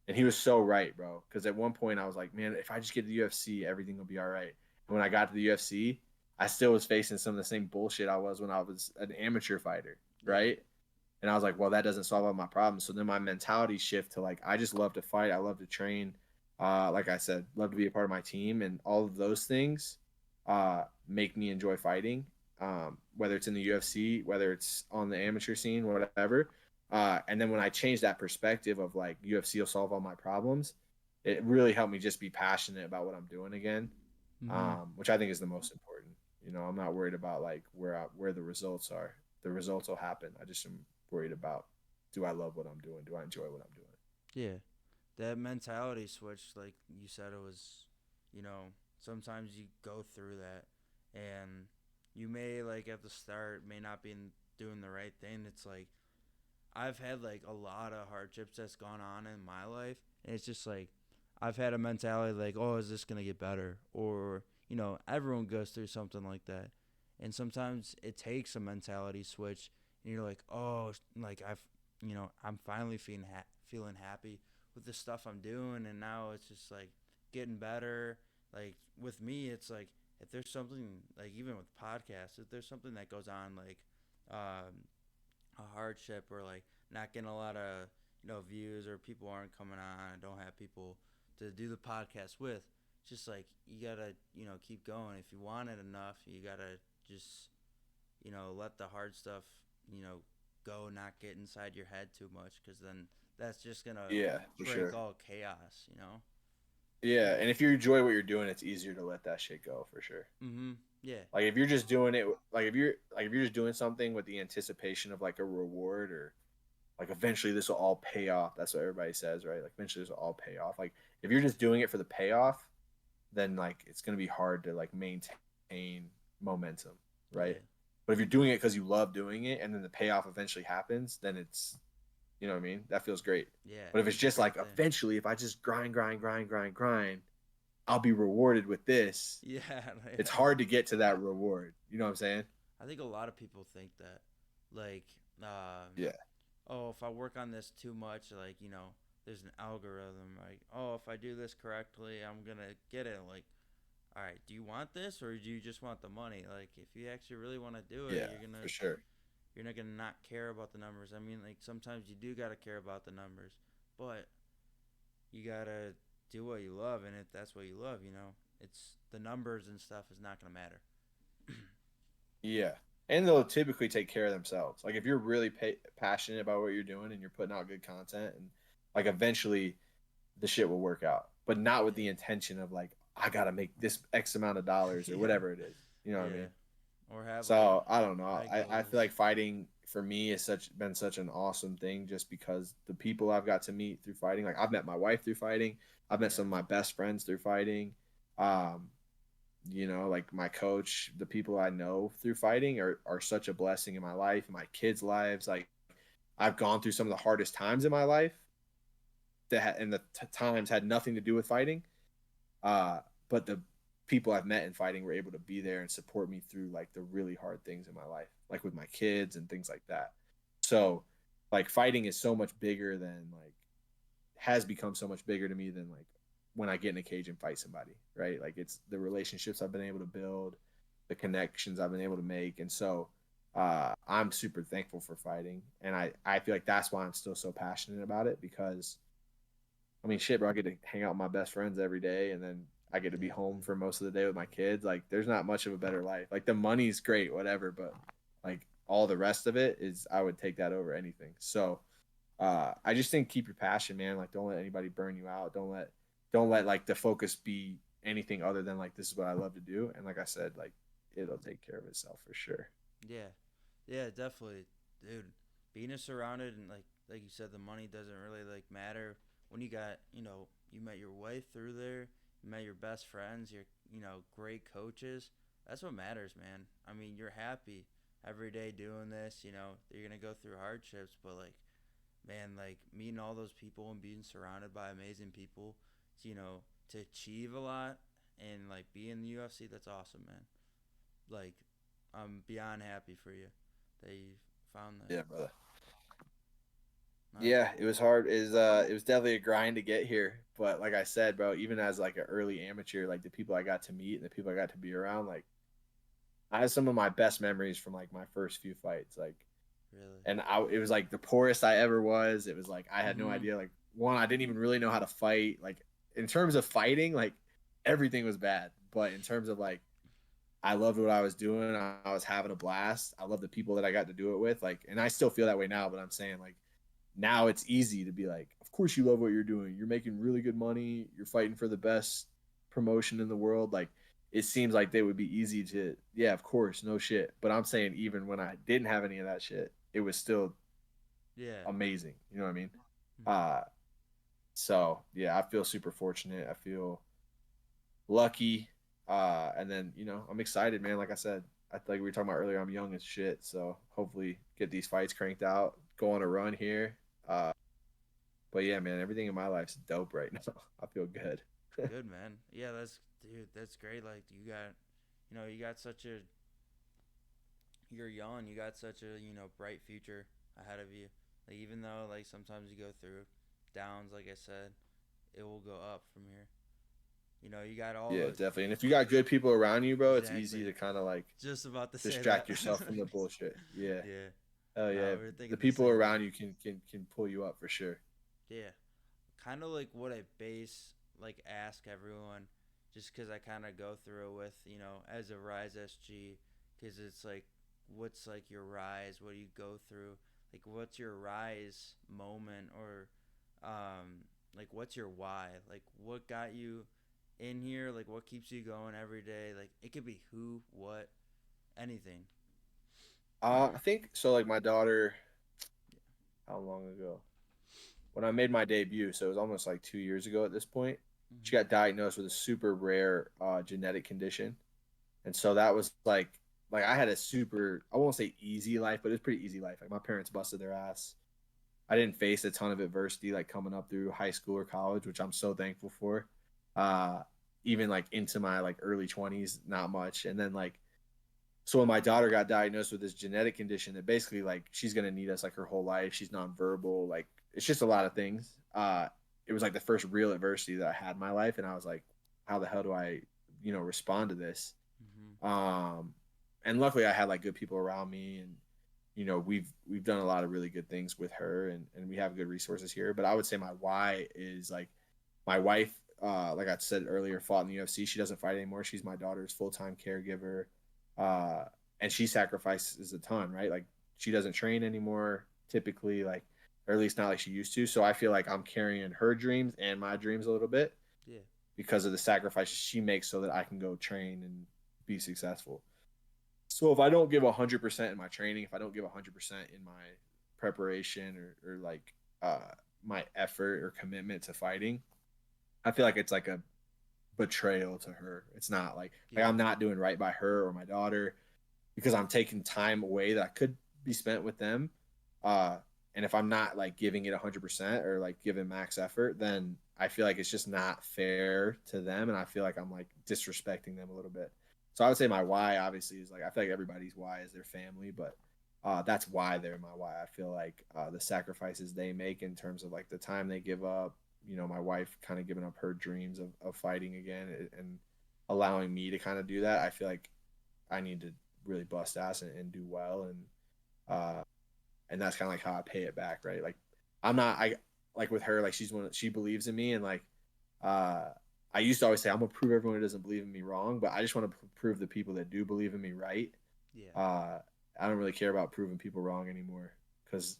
And he was so right, bro. Because at one point I was like, man, if I just get to the UFC, everything will be all right. And when I got to the UFC, I still was facing some of the same bullshit I was when I was an amateur fighter, right? And I was like, well, that doesn't solve all my problems. So then my mentality shift to like, I just love to fight. I love to train. Like I said, love to be a part of my team. And all of those things make me enjoy fighting, whether it's in the UFC, whether it's on the amateur scene, whatever. And then when I changed that perspective of like UFC will solve all my problems, it really helped me just be passionate about what I'm doing again, which I think is the most important. I'm not worried about like where the results are. The results will happen. I just am worried about, do I love what I'm doing? Do I enjoy what I'm doing? Yeah, that mentality switch, like you said, it was, sometimes you go through that, and you may like at the start may not be doing the right thing. It's like I've had like a lot of hardships that's gone on in my life, and it's just like I've had a mentality like, oh, is this gonna get better? Or everyone goes through something like that, and sometimes it takes a mentality switch, and you're like, oh, like I'm finally feeling happy with the stuff I'm doing, and now it's just like getting better. Like with me, it's like if there's something like even with podcasts, if there's something that goes on like a hardship or like not getting a lot of views or people aren't coming on, I don't have people to do the podcast with. It's just like you gotta keep going. If you want it enough, you gotta just let the hard stuff go, not get inside your head too much, because then that's just gonna Yeah, for break sure. all chaos. Yeah, and if you enjoy what you're doing, it's easier to let that shit go for sure. Yeah. Like if you're just doing it, like if you're just doing something with the anticipation of like a reward or like eventually this will all pay off. That's what everybody says, right? Like eventually this will all pay off. Like if you're just doing it for the payoff, then like it's gonna be hard to like maintain momentum, Yeah. right? But if you're doing it because you love doing it and then the payoff eventually happens, then it's, you know what I mean? That feels great. Yeah. But if it's just like, eventually, if I just grind, I'll be rewarded with this. Yeah. It's hard to get to that reward. You know what I'm saying? I think a lot of people think that, like, Yeah. oh, if I work on this too much, like, there's an algorithm, like, oh, if I do this correctly, I'm gonna get it. Like, all right, do you want this or do you just want the money? Like, if you actually really want to do it, Yeah, for sure. you're not gonna not care about the numbers. I mean, like, sometimes you do gotta care about the numbers, but you gotta do what you love, and if that's what you love, it's the numbers and stuff is not gonna matter. Yeah. And they'll typically take care of themselves. Like if you're really passionate about what you're doing and you're putting out good content, and like eventually the shit will work out, but not with the intention of like, I got to make this X amount of dollars or whatever it is. You know what I mean? Or have So I don't know. I goals. feel like fighting for me has been such an awesome thing just because the people I've got to meet through fighting, like I've met my wife through fighting. I've met some of my best friends through fighting. Like my coach, the people I know through fighting are such a blessing in my life and my kids' lives. Like I've gone through some of the hardest times in my life and the times had nothing to do with fighting. But the people I've met in fighting were able to be there and support me through like the really hard things in my life, like with my kids and things like that. So like fighting is so much bigger than has become so much bigger to me than like when I get in a cage and fight somebody, right? Like it's the relationships I've been able to build, the connections I've been able to make. And so I'm super thankful for fighting. And I feel like that's why I'm still so passionate about it because I mean, shit, bro, I get to hang out with my best friends every day and then I get to be home for most of the day with my kids. Like there's not much of a better life. Like the money's great, whatever, but like all the rest of it is, I would take that over anything. So I just think keep your passion, man. Like don't let anybody burn you out. Don't let like the focus be anything other than like this is what I love to do. And like I said, like it'll take care of itself for sure. Yeah, definitely, dude. Being surrounded and like you said, the money doesn't really like matter when you got you met your wife through there, you met your best friends, your great coaches. That's what matters, man. I mean, you're happy every day doing this. You're gonna go through hardships, but like, man, like meeting all those people and being surrounded by amazing people, to achieve a lot and like be in the UFC, that's awesome, man. Like, I'm beyond happy for you that you found that. Yeah, brother. Nice. Yeah, it was hard. It was definitely a grind to get here. But like I said, bro, even as like an early amateur, like the people I got to meet and the people I got to be around, like I had some of my best memories from like my first few fights. Like Really? and it was like the poorest I ever was. It was like I had no idea. Like one, I didn't even really know how to fight. Like in terms of fighting, like everything was bad. But in terms of like I loved what I was doing. I was having a blast. I love the people that I got to do it with. Like, and I still feel that way now, but I'm saying like now it's easy to be like, of course you love what you're doing. You're making really good money. You're fighting for the best promotion in the world. Like it seems like they would be easy to, yeah, of course, no shit. But I'm saying even when I didn't have any of that shit, it was still amazing. You know what I mean? So yeah, I feel super fortunate. I feel lucky. And then, I'm excited, man. Like I said, like we were talking about earlier, I'm young as shit. So hopefully get these fights cranked out, go on a run here. But yeah, man, everything in my life's dope right now. I feel good. Good, man. Yeah, that's great. Like you got you're young, you got such a, bright future ahead of you. Like even though like sometimes you go through downs, like I said, it will go up from here. You got all Yeah, those, definitely. And if you got good people around you, bro, Exactly. It's easy to kind of like just about to distract say that. yourself from the bullshit. Yeah. Yeah. Oh yeah. we're thinking The the people same around thing. you can pull you up for sure. Yeah. Kind of like what I ask everyone, just because I kind of go through it with, as a Rise SG, because it's like, what's like your rise? What do you go through? Like, what's your rise moment? Or, like, what's your why? Like, what got you in here? Like, what keeps you going every day? Like, it could be who, what, anything. I think so. Like my daughter, how long ago? When I made my debut, so it was almost like 2 years ago at this point. She got diagnosed with a super rare genetic condition, and so that was like like I had a super, I won't say easy life, but it's pretty easy life. Like my parents busted their ass. I didn't face a ton of adversity like coming up through high school or college, which I'm so thankful for. Even like into my like early 20s, not much. And then like, so when my daughter got diagnosed with this genetic condition that basically like she's gonna need us like her whole life. She's nonverbal, like it's just a lot of things. It was like the first real adversity that I had in my life, and I was like, how the hell do I, respond to this? And luckily I had like good people around me, and we've done a lot of really good things with her, and we have good resources here. But I would say my why is like my wife, like I said earlier, fought in the UFC. She doesn't fight anymore. She's my daughter's full-time caregiver. And she sacrifices a ton, right? Like she doesn't train anymore typically, like, or at least not like she used to. So I feel like I'm carrying her dreams and my dreams a little bit, Yeah. because of the sacrifices she makes so that I can go train and be successful. So if I don't give 100% in my training, if I don't give 100% in my preparation or like my effort or commitment to fighting, I feel like it's like a betrayal to her. It's not like I'm not doing right by her or my daughter, because I'm taking time away that I could be spent with them. And if I'm not like giving it 100% or like giving max effort, then I feel like it's just not fair to them. And I feel like I'm like disrespecting them a little bit. So I would say my why obviously is like, I feel like everybody's why is their family, but that's why they're my why. I feel like the sacrifices they make in terms of like the time they give up, my wife kind of giving up her dreams of fighting again and allowing me to kind of do that. I feel like I need to really bust ass and do well. And that's kind of like how I pay it back. Right. Like I like with her, like she believes in me. And like, I used to always say, I'm gonna prove everyone who doesn't believe in me wrong, but I just want to prove the people that do believe in me right. Yeah. I don't really care about proving people wrong anymore, because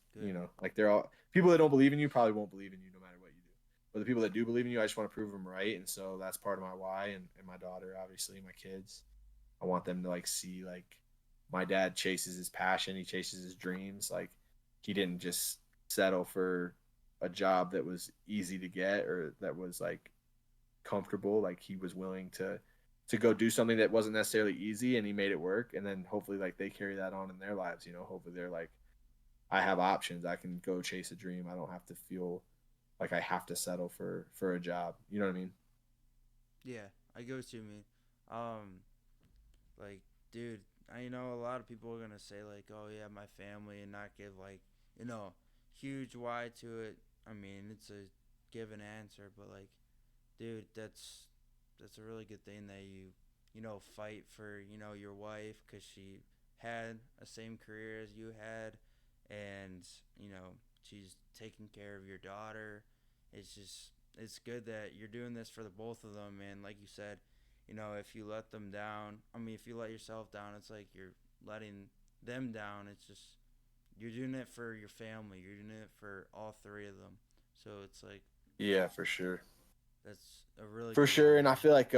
like they're all people that don't believe in you probably won't believe in you no matter what you do. But the people that do believe in you, I just want to prove them right. And so that's part of my why. And my daughter, obviously, my kids, I want them to like see like my dad chases his passion, he chases his dreams. Like he didn't just settle for a job that was easy to get or that was like comfortable. Like he was willing to go do something that wasn't necessarily easy, and he made it work. And then hopefully like they carry that on in their lives. Hopefully they're like, I have options, I can go chase a dream, I don't have to feel like I have to settle for a job. You know what I mean? Yeah, I get what you mean. Like, dude, I know a lot of people are gonna say like, "Oh yeah, my family," and not give like, huge why to it. I mean, it's a given answer, but like, dude, that's a really good thing that you fight for your wife, because she had a same career as you had, and she's taking care of your daughter. It's good that you're doing this for the both of them. And like you said, if you let them down, I mean, if you let yourself down, it's like you're letting them down. It's just you're doing it for your family, you're doing it for all three of them. So it's like, Yeah, for sure. that's a really For good sure. one. And I feel like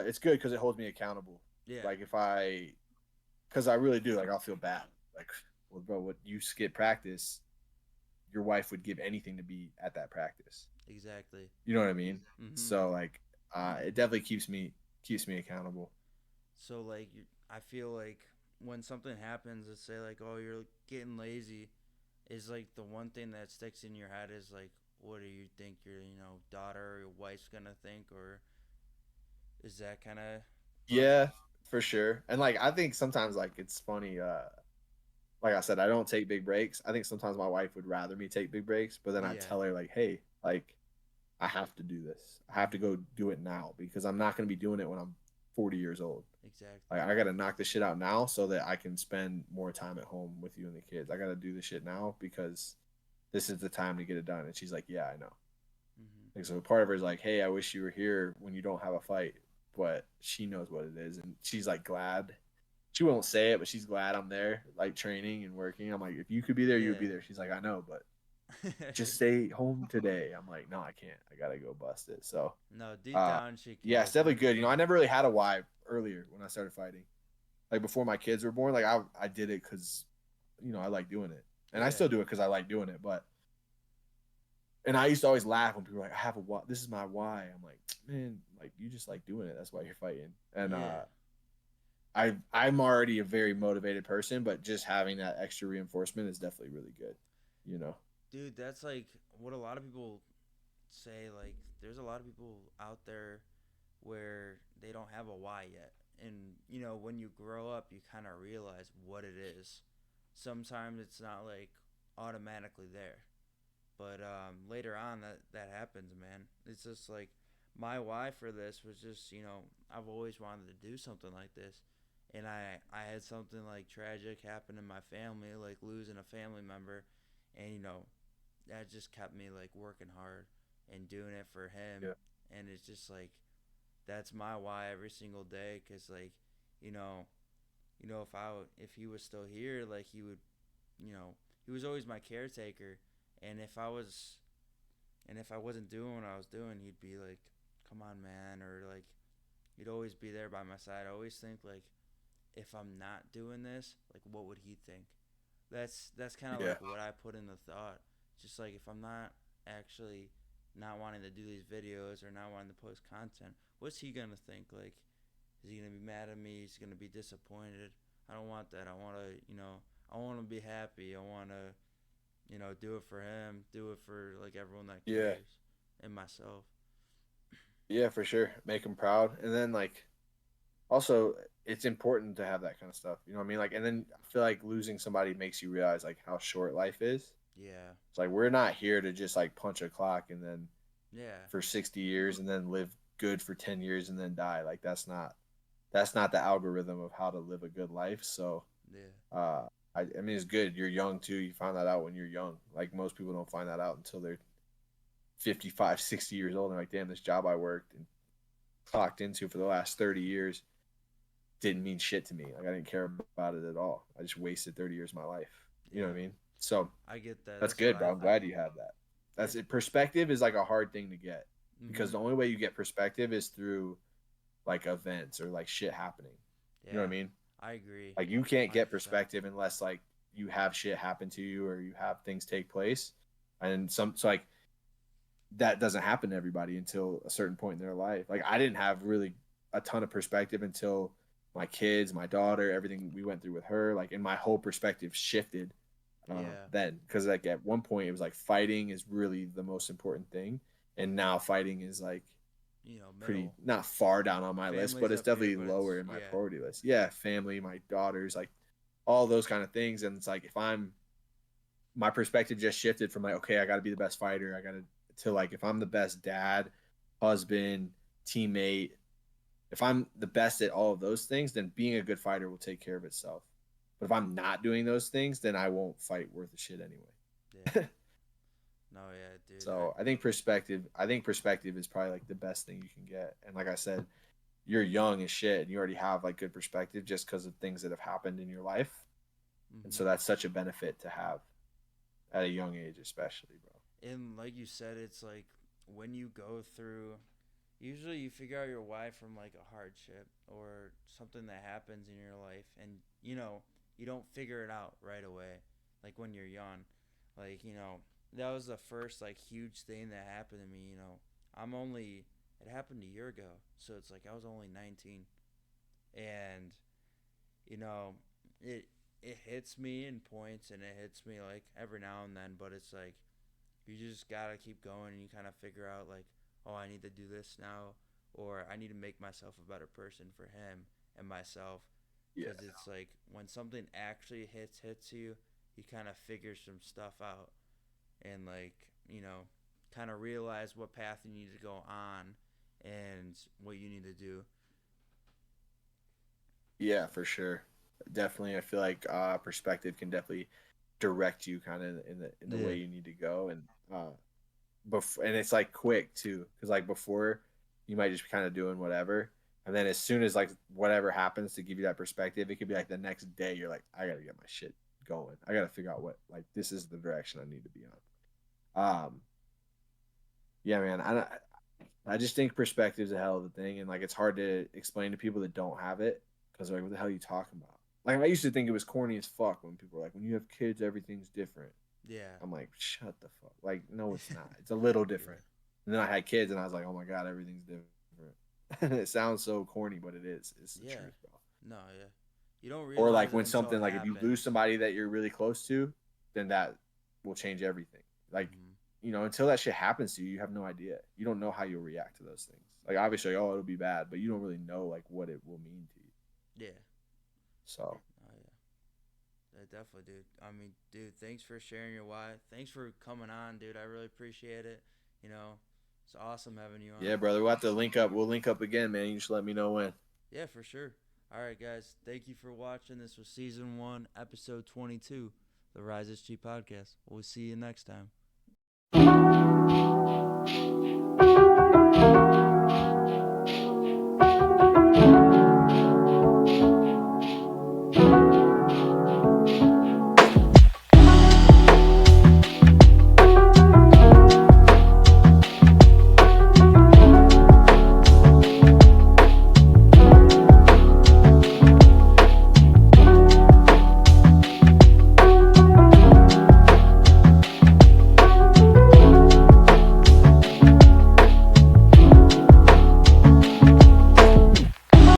it's good because it holds me accountable. Yeah. Like because I really do, like I'll feel bad. Like, well, bro, what you skip practice, your wife would give anything to be at that practice. Exactly. You know what I mean? Mm-hmm. So like, it definitely keeps me accountable. So like, I feel like when something happens, let's say like, oh, you're getting lazy, is like the one thing that sticks in your head is like, what do you think your daughter or your wife's gonna think, or is that kind of Yeah, for sure. And like, I think sometimes like it's funny. Like I said, I don't take big breaks. I think sometimes my wife would rather me take big breaks, but then I Yeah. tell her like, hey, like I have to do this. I have to go do it now because I'm not going to be doing it when I'm 40 years old. Exactly. Like I got to knock this shit out now so that I can spend more time at home with you and the kids. I got to do this shit now because this is the time to get it done. And she's like, yeah, I know. Mm-hmm. Like, so part of her is like, hey, I wish you were here when you don't have a fight, but she knows what it is. And she's like glad. She won't say it, but she's glad I'm there, like training and working. I'm like, if you could be there, you would be there. She's like, I know, but just stay home today. I'm like, no, I can't. I gotta go bust it. So no, deep down she yeah, cares. it's definitely good. I never really had a why earlier when I started fighting. Like before my kids were born, like I did it because I like doing it, and I still do it because I like doing it. And I used to always laugh when people were like, I have a why. This is my why. I'm like, man, like you just like doing it. That's why you're fighting. And I'm already a very motivated person, but just having that extra reinforcement is definitely really good, you know. Dude, that's like what a lot of people say. Like, there's a lot of people out there where they don't have a why yet. And, you know, when you grow up, you kind of realize what it is. Sometimes it's not like automatically there. But later on, that happens, man. It's just like my why for this was just, you know, I've always wanted to do something like this. And I had something like tragic happen in my family, like losing a family member. And, you know, that just kept me like working hard and doing it for him. Yeah. And it's just like, that's my why every single day. Cause like, you know, if he was still here, like he would, you know, he was always my caretaker. And if I wasn't doing what I was doing, he'd be like, "Come on, man," or like, he'd always be there by my side. I always think like, if I'm not doing this, like, what would he think? That's kind of Yeah. like what I put in the thought. Just like if I'm not actually not wanting to do these videos or not wanting to post content, what's he gonna think? Like, is he gonna be mad at me? He's gonna be disappointed. I don't want that. I want to, you know, I want to be happy. I want to, you know, do it for him, do it for like everyone that Yeah. cares, and myself. Yeah, for sure. Make them proud. And then like also it's important to have that kind of stuff. You know what I mean? Like and then I feel like losing somebody makes you realize like how short life is. Yeah, It's like we're not here to just like punch a clock and then yeah, for 60 years and then live good for 10 years and then die. Like that's not the algorithm of how to live a good life. So yeah, I mean it's good. You're young too. You find that out when you're young. Like most people don't find that out until they're 55, 60 years old and like, damn, this job I worked and clocked into for the last 30 years didn't mean shit to me. Like I didn't care about it at all. I just wasted 30 years of my life. You know yeah. what I mean? So I get that. that's That's what good, I bro. I'm think. glad you have that. Yeah. That's it. Perspective is like a hard thing to get because Mhm. the only way you get perspective is through like events or like shit happening. You know what Yeah. I mean? I agree. Like you can't get 100%. perspective unless like you have shit happen to you or you have things take place. And so like that doesn't happen to everybody until a certain point in their life. Like I didn't have really a ton of perspective until my kids, my daughter, everything we went through with her, like, and my whole perspective shifted Yeah. then because like at one point it was like fighting is really the most important thing, and now fighting is like You know, pretty middle. not far down on my list, but Family's it's up here, definitely but lower it's in my yeah. priority list. Yeah, family, my daughters, like all those kind of things, and it's like if I'm my perspective just shifted from like okay, I got to be the best fighter, I got to like if I'm the best dad, husband, teammate, if I'm the best at all of those things, then being a good fighter will take care of itself. But if I'm not doing those things, then I won't fight worth a shit Yeah. anyway. No, yeah, dude. So I think perspective is probably like the best thing you can get. And like I said, you're young as shit and you already have like good perspective just because of things that have happened in your life. And so Mhm. that's such a benefit to have at a young age, especially, bro. And like you said, it's like when you go through, usually you figure out your why from like a hardship or something that happens in your life, and you know you don't figure it out right away, like when you're young. Like, you know, that was the first like huge thing that happened to me. You know, I'm only it happened a year ago, so it's like I was only 19, and you know, it it hits me in points and it hits me like every now and then, but it's like you just gotta keep going and you kind of figure out like, oh, I need to do this now, or I need to make myself a better person for him and myself, Yeah. because it's like when something actually hits you, you kind of figure some stuff out and like, you know, kind of realize what path you need to go on and what you need to do. Yeah, for sure. Definitely. I feel like perspective can definitely direct you kind of in the way Yeah. you need to go. And and it's like quick too because like before you might just be kind of doing whatever, and then as soon as like whatever happens to give you that perspective, it could be like the next day you're like I gotta get my shit going, I gotta figure out what like this is the direction I need to be on. Yeah, man, I just think perspective is a hell of a thing, and like it's hard to explain to people that don't have it because like what the hell are you talking about? Like I used to think it was corny as fuck when people were like when you have kids everything's different. Yeah. I'm like, shut the fuck. Like, no, it's not. It's a little Yeah. different. And then I had kids, and I was like, oh my god, everything's different. It sounds so corny, but it is. It's the Yeah. truth, bro. No, yeah. You don't realize Or like it when until something it like if you happens. lose somebody that you're really close to, then that will change everything. Like, Mhm. you know, until that shit happens to you, you have no idea. You don't know how you'll react to those things. Like obviously, oh, it'll be bad, but you don't really know like what it will mean to you. Yeah. So Oh, yeah. Yeah, definitely, dude. I mean, dude, thanks for sharing your why. Thanks for coming on, dude. I really appreciate it. You know, it's awesome having you on. yeah, brother, we'll have to link up. We'll link up again, man. You just let me know when. Yeah, for sure. All right, guys. Thank you for watching. This was season 1, episode 22, the Rise SG podcast. We'll see you next time.